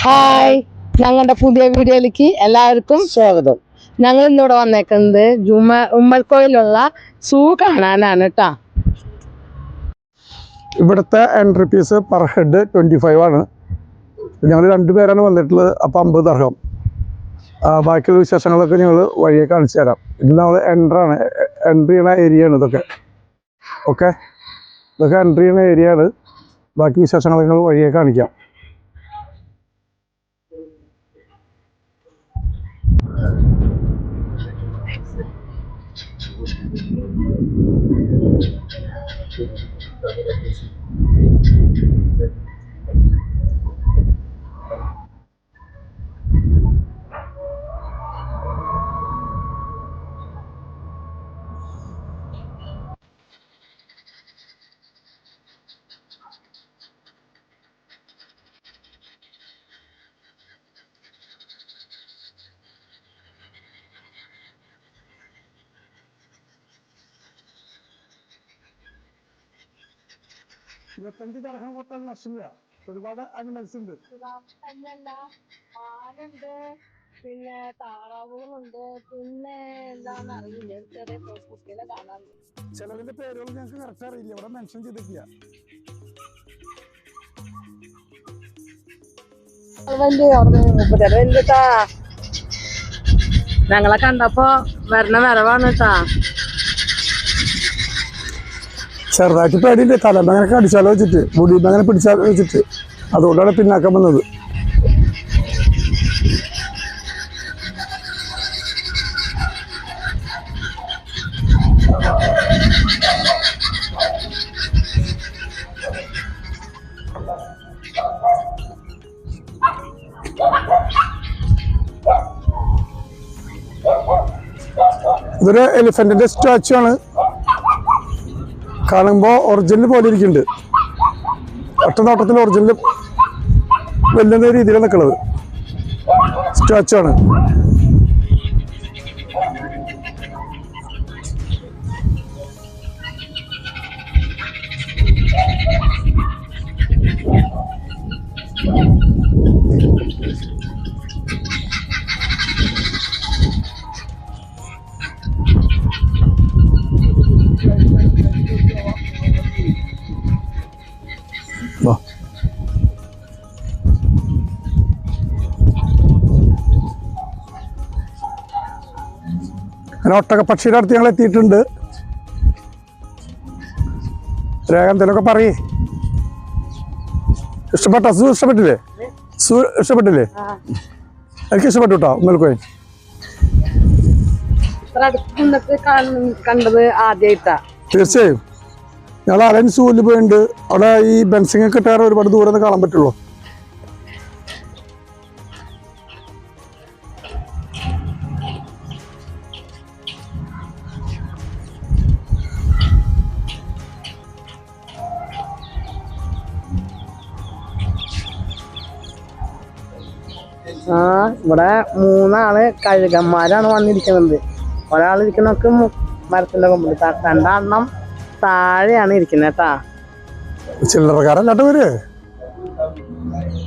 Hi, ഞങ്ങളുടെ പുതിയ വീഡിയോയിലേക്ക് എല്ലാവർക്കും സ്വാഗതം. ഞങ്ങൾ ഇന്നിവിടെ വന്നേക്കുന്നത് ഉമ്മൽക്കോയിലുള്ള സൂ കാണാനാണ് കേട്ടോ. ഇവിടുത്തെ എൻട്രി ഫീസ് പെർ ഹെഡ് 25 ആണ്. ഞങ്ങൾ 2 പേരാണ് വന്നിട്ടുള്ളത്. അപ്പോൾ 50 ദർഹം. ബാക്കിയുള്ള വിശേഷങ്ങളൊക്കെ ഞങ്ങൾ വഴിയെ കാണിച്ചു തരാം. ഇത് നമ്മൾ എൻട്രി ചെയ്യുന്ന ഏരിയ ആണ് ഇതൊക്കെ. ഓക്കെ, ഇതൊക്കെ എൻട്രി ചെയ്യുന്ന ഏരിയ ആണ്. ബാക്കി വിശേഷങ്ങളൊക്കെ ഞങ്ങൾ വഴിയെ കാണിക്കാം. ഒരുപാട് അനിമൽസ് ഉണ്ട്. ആനുണ്ട്, പിന്നെ താറാവുകളുണ്ട്, പിന്നെ എന്താണെന്ന് അറിയില്ല. ചെറിയ കുട്ടികളെ കാണാറുണ്ട്. ചിലതിന്റെ പേരുകൾ ഞങ്ങൾക്ക് കറക്റ്റ് അറിയില്ല, ഇവിടെ മെൻഷൻ ചെയ്തിട്ടില്ല. ഞങ്ങളെ കണ്ടപ്പോ വരണ വരവാണ് കേട്ടാ. ചെറുതായിട്ട് പേടിയുണ്ട്, തലമ്പ് അങ്ങനെ കടിച്ചാലോ വെച്ചിട്ട്, മുടിയുമ്പ് അങ്ങനെ പിടിച്ചാലോ വെച്ചിട്ട്, അതുകൊണ്ടാണ് പിന്നാക്കം വന്നത്. ഇതൊരു എലിഫന്റിന്റെ സ്റ്റാച്ചു ആണ്. കാണുമ്പോൾ ഒറിജിനൽ പോലെ ഇരിക്കുന്നുണ്ട്. ഒറ്റ നോട്ടത്തിൽ ഒറിജിനൽ വലിയ രീതിയിലാണ് നിൽക്കുന്നത്. സ്റ്റാച്ചു ആണ്. അങ്ങനെ ഒട്ടകപ്പക്ഷിയുടെ അടുത്ത് ഞങ്ങൾ എത്തിയിട്ടുണ്ട്. രേഖ എന്തെങ്കിലുമൊക്കെ പറയേ. ഇഷ്ടപ്പെട്ടോ? സൂ ഇഷ്ടപ്പെട്ടില്ലേ? സൂ ഇഷ്ടപ്പെട്ടില്ലേ? എനിക്ക് ഇഷ്ടപ്പെട്ടു കേട്ടോ. ഉമ്മൽക്കോയിൽ കണ്ടത് ആദ്യമായിട്ടാ. തീർച്ചയായും. ഞങ്ങൾ അലൻ സൂവിൽ പോയിട്ടുണ്ട്. അവിടെ ഈ ബെൻസിങ് കിട്ടാറ് ഒരുപാട് ദൂരം നിന്ന് കാണാൻ പറ്റുള്ളൂ. ഇവിടെ 3 കഴുകന്മാരാണ് വന്നിരിക്കുന്നത്. ഒരാളിരിക്കുന്നൊക്കെ മരത്തിന്റെ കൊമ്പിൽ, 2 താഴെയാണ് ഇരിക്കുന്നത് കേട്ടാ. ചില്ലറക്കാരല്ലാട്ട് പേര്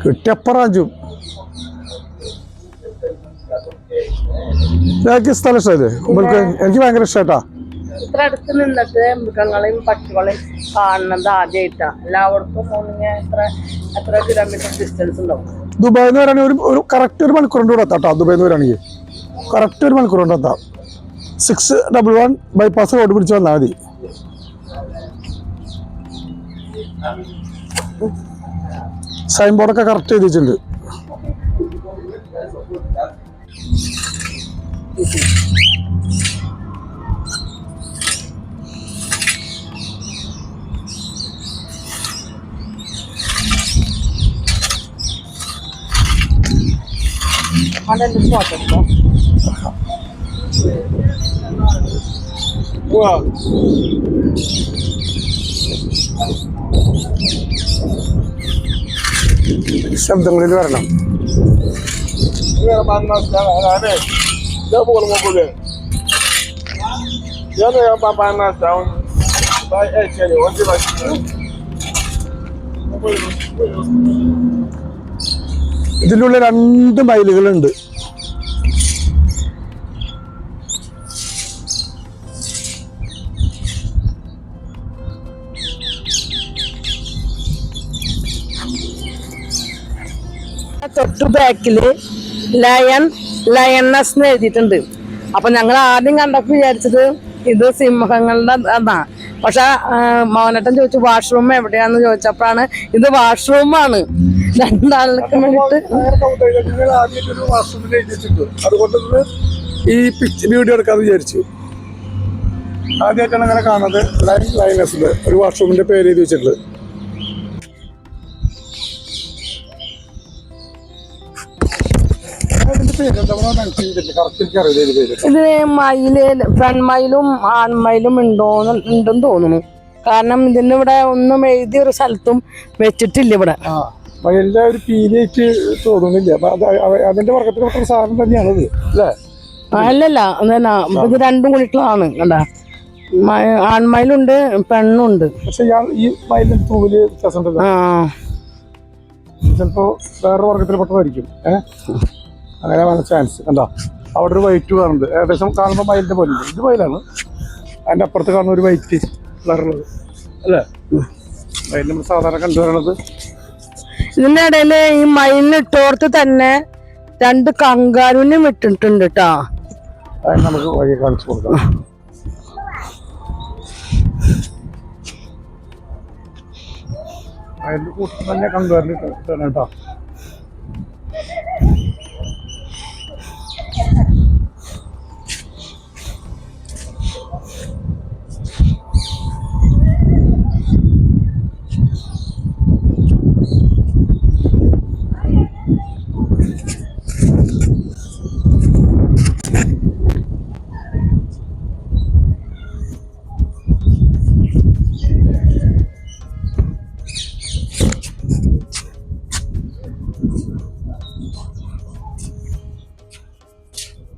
കിട്ടിയപ്പറാഞ്ചും. സ്ഥലം ഇഷ്ടല്ലേ? എനിക്ക് ഭയങ്കര ഇഷ്ടാ. ഇത്ര അടുത്ത് നിന്നിട്ട് മൃഗങ്ങളെയും പക്ഷികളെയും കാണുന്നത് ആദ്യമായിട്ടാ. എല്ലായിടത്തും എത്ര കിലോമീറ്റർ ഡിസ്റ്റൻസ് ഉണ്ടാവും. ദുബായിൽ നിന്ന് വരാണെങ്കിൽ ഒരു കറക്റ്റ് 1 മണിക്കൂറിൻ്റെ കൂടെ എത്താം കേട്ടോ. ദുബായിൽ നിന്ന് വരാണെങ്കിൽ കറക്റ്റ് 1 മണിക്കൂർ കൊണ്ട് എത്താം. 611 ബൈപ്പാസ് റോഡ് പിടിച്ച് വന്നാൽ മതി. സൈൻ ബോർഡൊക്കെ കറക്റ്റ് എഴുതിയിട്ടുണ്ട്. ശബ്ദങ്ങളിൽ വരണം. ഇതിൻ്റെ ഉള്ളിൽ 2 മയിലുകളുണ്ട്. തൊട്ടു ബാക്കില് ലയണസ് എന്ന് എഴുതിയിട്ടുണ്ട്. അപ്പൊ ഞങ്ങൾ ആദ്യം കണ്ടപ്പോ വിചാരിച്ചത് ഇത് സിംഹങ്ങളുടെ എന്നാ. പക്ഷെ മോനട്ടൻ ചോദിച്ചു വാഷ്റൂം എവിടെയാന്ന് ചോദിച്ചപ്പോഴാണ് ഇത് വാഷ്റൂമാണ് രണ്ടാൾക്ക് വേണ്ടിട്ട്. അതുകൊണ്ട് ഈ വീഡിയോ എടുക്കാന്ന് വിചാരിച്ചു. ആദ്യമായിട്ടാണ് അങ്ങനെ കാണുന്നത്. ലൈനസിന്റെ ഒരു വാഷ്റൂമിന്റെ പേര് എഴുതി വെച്ചിട്ടുള്ളത്. ഇത് മയില് പെൺമയിലും ആൺമയിലും ഉണ്ടെന്ന് തോന്നുന്നു. കാരണം ഇതിന്റെ ഇവിടെ ഒന്നും എഴുതിയ ഒരു സ്ഥലത്തും വെച്ചിട്ടില്ല ഇവിടെ. മയിലിന്റെ ഒരു പീലിയായിട്ട് തോന്നുന്നില്ല. അതിന്റെ വർഗത്തിൽപ്പെട്ട ഒരു സാധനം തന്നെയാണത് അല്ലേ? അല്ലല്ല അതന്നെ. ഇത് രണ്ടും കൂടിയിട്ടുള്ളതാണ്. കണ്ടാ, ആൺമയിലുണ്ട് പെണ്ണുണ്ട്. പക്ഷെ ഈ മയിലിന്റെ തൂവില് വ്യത്യാസം ഉണ്ടല്ലോ. ചിലപ്പോ വേറെ വർഗത്തിൽപ്പെട്ടതായിരിക്കും. അങ്ങനെ വന്ന ചാൻസ്. കണ്ടോ, അവിടെ ഒരു വൈറ്റ് കാണുന്നുണ്ട്. ഏകദേശം കാണുമ്പോൾ മയിലിന്റെ പോലെ. ഇത് മയിലാണ്. അതിന്റെ അപ്പുറത്ത് കാണുന്ന ഒരു വൈറ്റ് കളറുള്ളത് അല്ലേ? മയിൽ നമ്മൾ സാധാരണ കണ്ടുവരണത്. ഇതിന്റെ ഇടയില് ഈ മയിലിന് ഇട്ടോർത്ത് തന്നെ 2 കങ്കാരുവിനും ഇട്ടിട്ടുണ്ട് കേട്ടോ. അത് നമുക്ക് വഴി കാണിച്ചു കൊടുക്കാം. അതിന്റെ കൂട്ടം തന്നെ കങ്കാരിന് കേട്ടോ.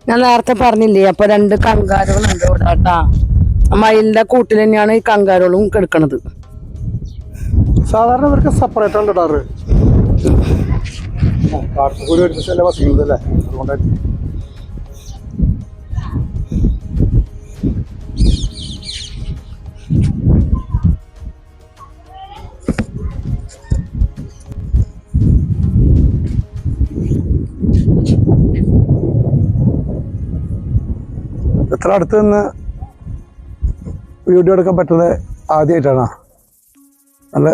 ഞാൻ നേരത്തെ പറഞ്ഞില്ലേ, അപ്പൊ 2 കങ്കാരുകളുണ്ട് ഇവിടെ കേട്ടാ. മയിലിന്റെ കൂട്ടിൽ തന്നെയാണ് ഈ കങ്കാരുകളും കിടക്കണത്. സാധാരണ ഇവർക്ക് സെപ്പറേറ്റ് ആണ് ഇടാറ്. കാട്ടുകൂടി ഒരുമിച്ചല്ലേ വസിക്കുന്നത് അല്ലേ? അതുകൊണ്ടായിരിക്കും. എത്ര അടുത്ത് നിന്ന് വീഡിയോ എടുക്കാൻ പറ്റുന്നത് ആദ്യമായിട്ടാണ്. നല്ല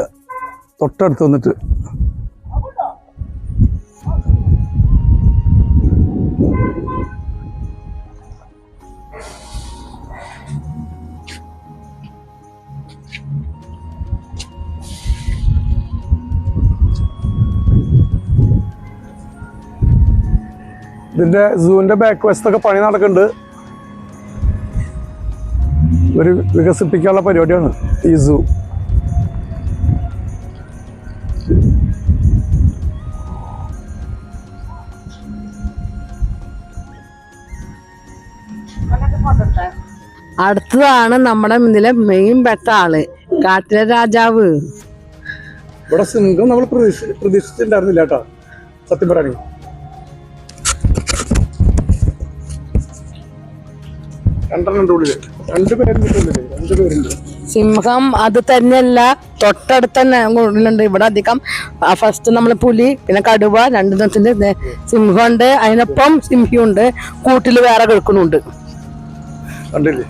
തൊട്ടടുത്ത് വന്നിട്ട് ഇതിന്റെ സൂവിന്റെ ബാക്ക് വശത്തൊക്കെ പണി നടക്കുന്നുണ്ട്. ഒരു വികസിപ്പിക്കാനുള്ള പരിപാടിയാണ് ഈ സൂ. അടുത്തതാണ് നമ്മുടെ മുന്നിലെ മെയിൻ പെട്ട ആള്, കാട്ടിലെ രാജാവ്. ഇവിടെ സിംഹം നമ്മൾ പ്രതീക്ഷിച്ചിട്ടുണ്ടായിരുന്നില്ല കേട്ടോ, സത്യം പറയുകയാണെങ്കിൽ. രണ്ടുപേരുണ്ട്. സിംഹം അത് തന്നെയല്ല, തൊട്ടടുത്ത് തന്നെ ഉള്ളിലുണ്ട്. ഇവിടെ അധികം ഫസ്റ്റ് നമ്മള് പുലി, പിന്നെ കടുവ, 2 ദിവസത്തിന്റെ സിംഹമുണ്ട്. അതിനൊപ്പം സിംഹിയുണ്ട്, കൂട്ടില് വേറെ കിടക്കുന്നുണ്ട്. കണ്ടില്ലേ?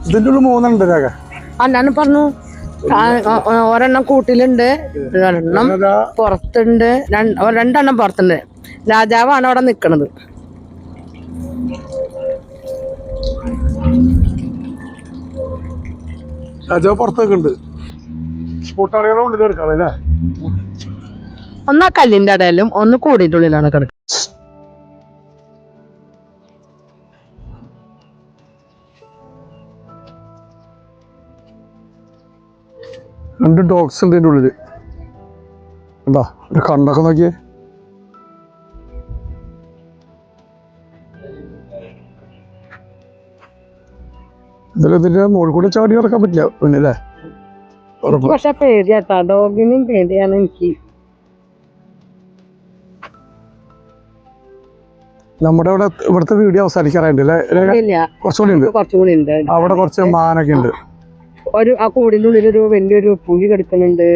ഇതിന്റെ ഉള്ളിൽ 3 ഉണ്ട് രാഗ. ഞാൻ പറഞ്ഞു, ഒരെണ്ണം കൂട്ടിലുണ്ട്, ഒരെണ്ണം പുറത്തുണ്ട്, 2 എണ്ണം പുറത്തുണ്ട്. രാജാവാണ് അവിടെ നിക്കണത്. രാജാവ് പുറത്തൊക്കെ ഉണ്ട്. കൂട്ടാളികളും ഉള്ളിൽ എടുക്കാം അല്ലേ? ഒന്ന് ആ കല്ലിന്റെ ഇടയിലും ഒന്ന് കൂടിന്റെ ഉള്ളിലാണ് കിടക്കുന്നത്. രണ്ട് ഡോഗ്സ് ഉണ്ട് ഇതിൻ്റെ ഉള്ളിൽ. എന്താ ഒരു കണ്ണൊക്കെ നോക്കിയേ. ഇതിന്റെ മുകളിൽ കൂടെ ചാടി ഇറക്കാൻ പറ്റില്ല പിന്നെ അല്ലേ? പക്ഷെ പേടിയാട്ടാ, ഡോഗിനും പേടിയാണ് എനിക്ക്. നമ്മുടെ ഇവിടുത്തെ വീഡിയോ അവസാനിക്കാറുണ്ട് അല്ലേ? കുറച്ചുകൂടി ഉണ്ട്. കുറച്ചുകൂടി ഉണ്ട്. അവിടെ കുറച്ച് മാനൊക്കെ ഉണ്ട്. ആ കൂടിന്റെ ഉള്ളിലൊരു വലിയൊരു പുലി കിടക്കുന്നുണ്ട്.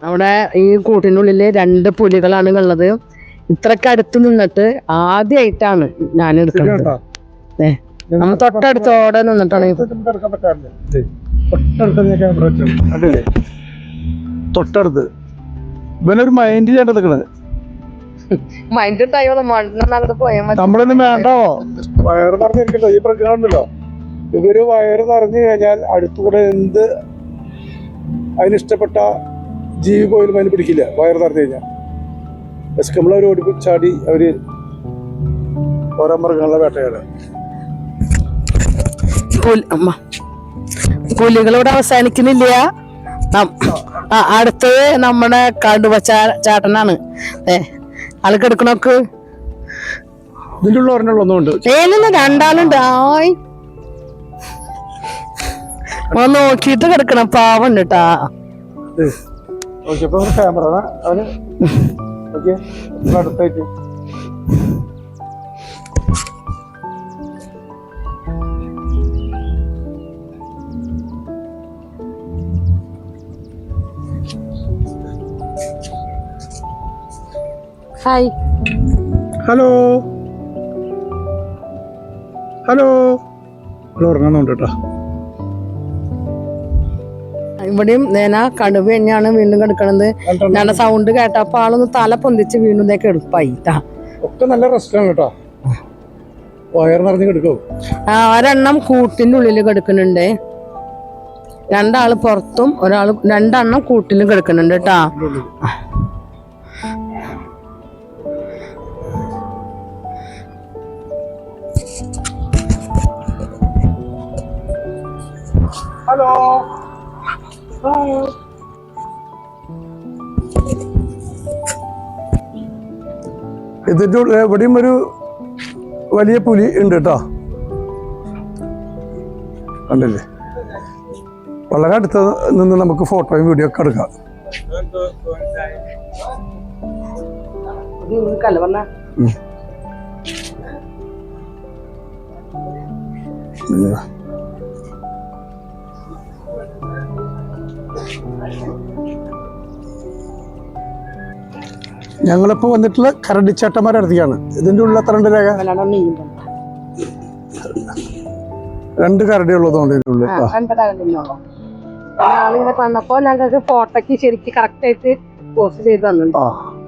അവിടെ ഈ കൂട്ടിനുള്ളില് 2 പുലികളാണ് ഉള്ളത്. ഇത്രക്ക് അടുത്ത് നിന്നിട്ട് ആദ്യമായിട്ടാണ് ഞാൻ എടുക്കുന്നത്. നമ്മൾ തൊട്ടടുത്തോടെ നിന്നിട്ടാണ്. തൊട്ടടുത്ത് ഇവനൊരു മൈൻഡ് ചെയ്യേണ്ടത് മൈൻഡ് ഉണ്ടായോ മണ്ണെന്നങ്ങോട്ട് പോയാൽ മതി. നമ്മളൊന്നും വേണ്ടോ? വയറ് നിറഞ്ഞിരിക്കല്ലോ ഈ പ്രശ്നമുണ്ടല്ലോ. ഇവര് വയറ് നിറഞ്ഞു കഴിഞ്ഞാൽ അടുത്തുകൂടെ എന്ത് അതിനിഷ്ടപ്പെട്ട ജീവി പോയാലും അതിന് പിടിക്കില്ല. വയറ് നിറഞ്ഞു കഴിഞ്ഞാൽ വിശക്കുമ്പോൾ ഓടി ചാടി അവര് ഓരോ മൃഗങ്ങളെ വേട്ടയാണ്. പുലികളോട് അവസാനിക്കുന്നില്ല. അടുത്തത് നമ്മുടെ കടുവ ചാട്ടനാണ്. ആള് കിടക്കണോക്ക് ഇതിൻ്റെ ഉള്ള ഒരെണ്ണുള്ളതുകൊണ്ട് 2 ആയി നോക്കിട്ട് കിടക്കണം. പാവണ്ട് കേട്ടാ. ക്യാമറ അവന് അടുത്തായിട്ട് ഹായ് ഹലോ ഹലോ ഹലോ ഉറങ്ങുന്നുണ്ട് കേട്ടോ. ഇവിടെയും നേന കടുവ തന്നെയാണ് വീണ്ടും കിടക്കണത്. ഞങ്ങളുടെ സൗണ്ട് കേട്ടപ്പോ ആളൊന്ന് തല പൊന്തിച്ച് വീണ്ടും ഇതൊക്കെ എടുപ്പായിട്ടാ. ഒക്കെ നല്ല റെസ്റ്റാണ് കേട്ടോ. വയറ് നിറഞ്ഞ് കിടക്കോ? ഒരെണ്ണം കൂട്ടിന്റെ ഉള്ളിൽ കിടക്കുന്നുണ്ട്. 2 ആള് പുറത്തും 2 എണ്ണം കൂട്ടിലും കിടക്കുന്നുണ്ട് കേട്ടാ. ഹലോ ഇതിൻ്റെ എവിടെയും ഒരു വലിയ പുലി ഉണ്ട് കേട്ടോ. കണ്ടില്ലേ? വളരെ അടുത്ത് നിന്ന് നമുക്ക് ഫോട്ടോയും വീഡിയോ ഒക്കെ എടുക്കാം. ഞങ്ങളിപ്പോ വന്നിട്ടുള്ള കരടിച്ചേട്ടന്മാരുടെ അടുത്തേക്കാണ്. ഇതിന്റെ ഉള്ളിൽ എത്ര ഉണ്ട് രേഖ? 2 കരടി ഉള്ളതുകൊണ്ട് ഇതിനുള്ളിൽ വന്നപ്പോ ഞങ്ങൾക്ക് ഫോട്ടോക്ക് ശരിക്കും കറക്റ്റ് ആയിട്ട് പോസ്റ്റ് ചെയ്ത് തന്നിട്ടുണ്ട്.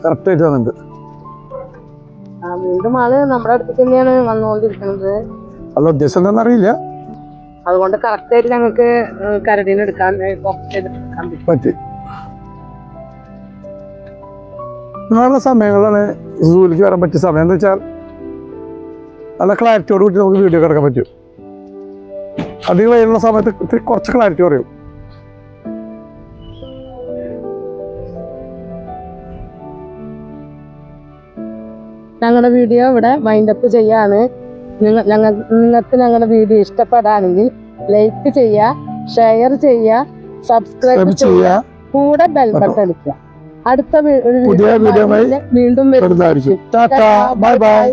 കറക്റ്റ് ആയിട്ട് തന്നിട്ടുണ്ട്. വീണ്ടും ആള് നമ്മുടെ അടുത്ത് തന്നെയാണ് വന്നുകൊണ്ടിരിക്കുന്നത്. അല്ല ഉദ്ദേശം എന്താണെന്ന് അറിയില്ല. അതുകൊണ്ട് കറക്റ്റ് ആയിട്ട് ഞങ്ങൾക്ക് കരടീനെ എടുക്കാൻ പറ്റി. അങ്ങനെയുള്ള സമയങ്ങളാണ് സൂവിലേക്ക് വരാൻ പറ്റിയ സമയം. എന്താ വെച്ചാൽ നല്ല ക്ലാരിറ്റിയോട് കൂടി നമുക്ക് വീഡിയോ കിടക്കാൻ പറ്റും. അധികം വൈകുന്ന സമയത്ത് കുറച്ച് ക്ലാരിറ്റി പറയും. ഞങ്ങളുടെ വീഡിയോ ഇവിടെ വൈൻഡപ്പ് ചെയ്യാണ്. നിങ്ങൾക്ക് ഞങ്ങളുടെ വീഡിയോ ഇഷ്ടപ്പെടാണെങ്കിൽ ലൈക്ക് ചെയ്യുക, ഷെയർ ചെയ്യുക, സബ്സ്ക്രൈബ് ചെയ്യുക, കൂടെ ബെൽ ബട്ടൺ അടിക്കുക. അടുത്ത വീഡിയോ വീണ്ടും ബൈ ബൈ.